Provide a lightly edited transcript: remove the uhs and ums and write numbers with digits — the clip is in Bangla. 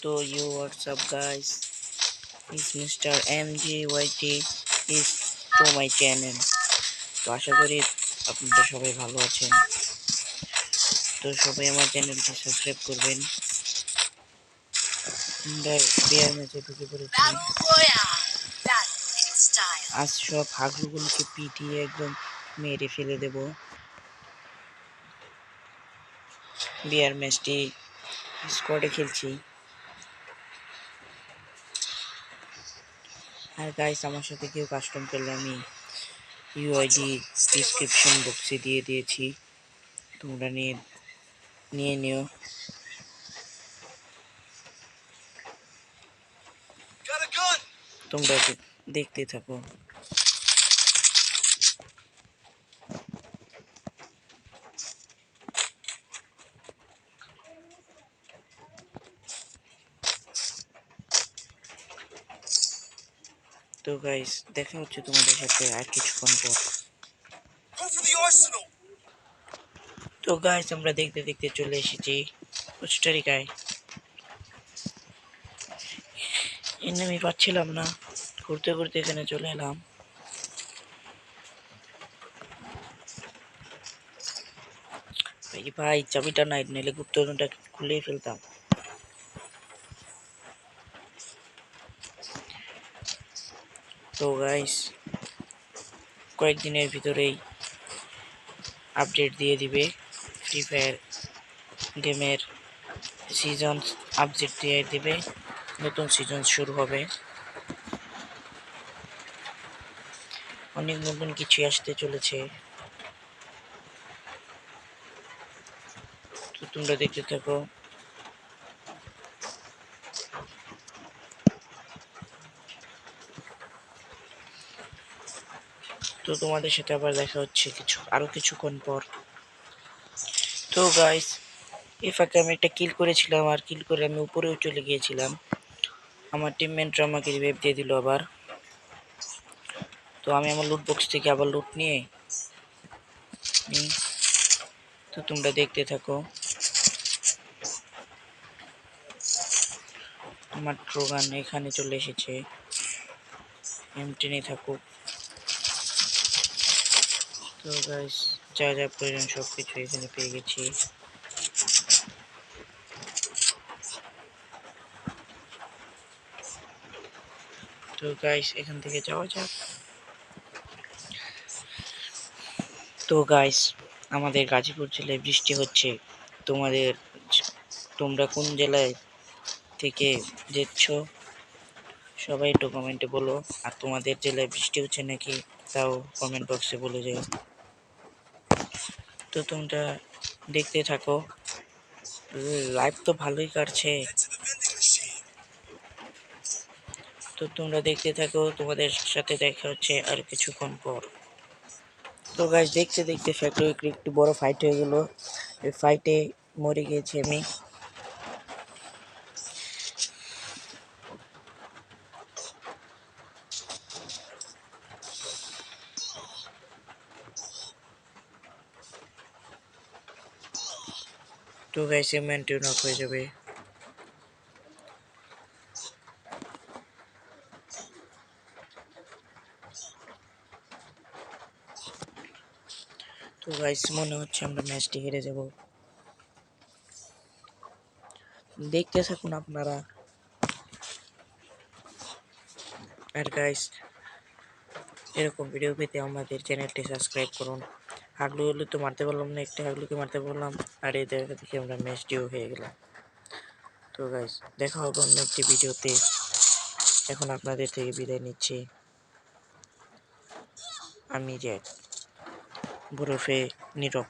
তো what's up guys, is Mr. MGYT is to my channel. তো আশা করি আপনারা সবাই ভালো আছেন। তো সবাই আমার চ্যানেলটি সাবস্ক্রাইব করবেন। আমরা বিয়ার ম্যাচে ঢুকে পড়েছি। আজ সব হাগলুগুলোকে পিটিয়ে একদম মেরে ফেলে দেব। বিয়ার ম্যাচটি স্কোয়াডে খেলছি। আর গাইস আমার সাথে কেউ কাস্টম করলে আমি ইউআইডি ডিসক্রিপশন বক্সে দিয়ে দিয়েছি, তোমরা নিয়ে নিও। তোমরা দেখতে থাকো। তো গাইস দেখা হচ্ছে তোমাদের সাথে আর কিছুক্ষণ পর। তো গাইস আমরা দেখতে দেখতে চলে এসেছি কোস্টারিকায়। এনিমি পাচ্ছিলাম না, ঘুরতে ঘুরতে এখানে চলে এলাম। ভাই চাবিটা নাই, নিলে গুপ্তধনটা খুলে ফেলতাম। তো গাইস কয়েকদিনের ভিতরেই আপডেট দিয়ে দিবে ফ্রি ফায়ার গেমের সিজন, আপডেট দিয়ে দিবে, নতুন সিজন শুরু হবে। অনেক নতুন কিছু আসতে চলেছে, তো তোমরা দেখতে থাকো। তো তোমাদের সাথে আবার দেখা হচ্ছে আরো কিছুক্ষণ পর। তো গাইস এই ফাঁকে আমি একটা কিল করেছিলাম, আর কিল করে আমি উপরেও চলে গিয়েছিলাম। আমার টিমমেটরা আমাকে রিভাইভ দিয়ে দিল আবার। তো আমি আমার লুট বক্স থেকে আবার লুট নিয়ে তো তোমরা দেখতে থাকো। আমার ট্রোগান এখানে চলে এসেছে, এমটেনে থাকুক। তো গাইস যা যা প্রয়োজন সবকিছু এখানে পেয়ে গেছি। তো গাইস এখান থেকে যাওয়া যাক। তো গাইস আমাদের গাজীপুর জেলায় বৃষ্টি হচ্ছে। তোমরা কোন জেলায় থেকে যেছো সবাই একটু কমেন্টে বলো, আর তোমাদের জেলায় বৃষ্টি হচ্ছে নাকি তাও কমেন্ট বক্সে বলে যাও। তো তোমরা দেখতে থাকো, লাইভ তো ভালোই কাটছে। তো তোমরা দেখতে থাকো, তোমাদের সাথে দেখা হচ্ছে আর কিছুক্ষণ পর। তো গাইস দেখতে দেখতে ফ্যাক্টরি একটু বড় ফাইট হয়ে গেল। এই ফাইটে মরে গিয়েছি আমি। তো গাইস মেন্টেন অফ হয়ে যাবে। তো গাইস মনে হচ্ছে আমরা ম্যাচটি হেরে যাব। দেখতে থাকুন আপনারা। আর গাইস এরকম ভিডিও পেতে আমাদের চ্যানেলটি সাবস্ক্রাইব করুন। হাগলু হলে তো মারতে পারলাম না, একটা হাগলুকে মারতে পারলাম, আর এই দেখা দেখে আমরা ম্যাচটিও হয়ে গেলাম। তো গাইস দেখা হবে অন্য একটি ভিডিওতে। এখন আপনাদের থেকে বিদায় নিচ্ছি। আমি জ্যাক, বরফে নীরব।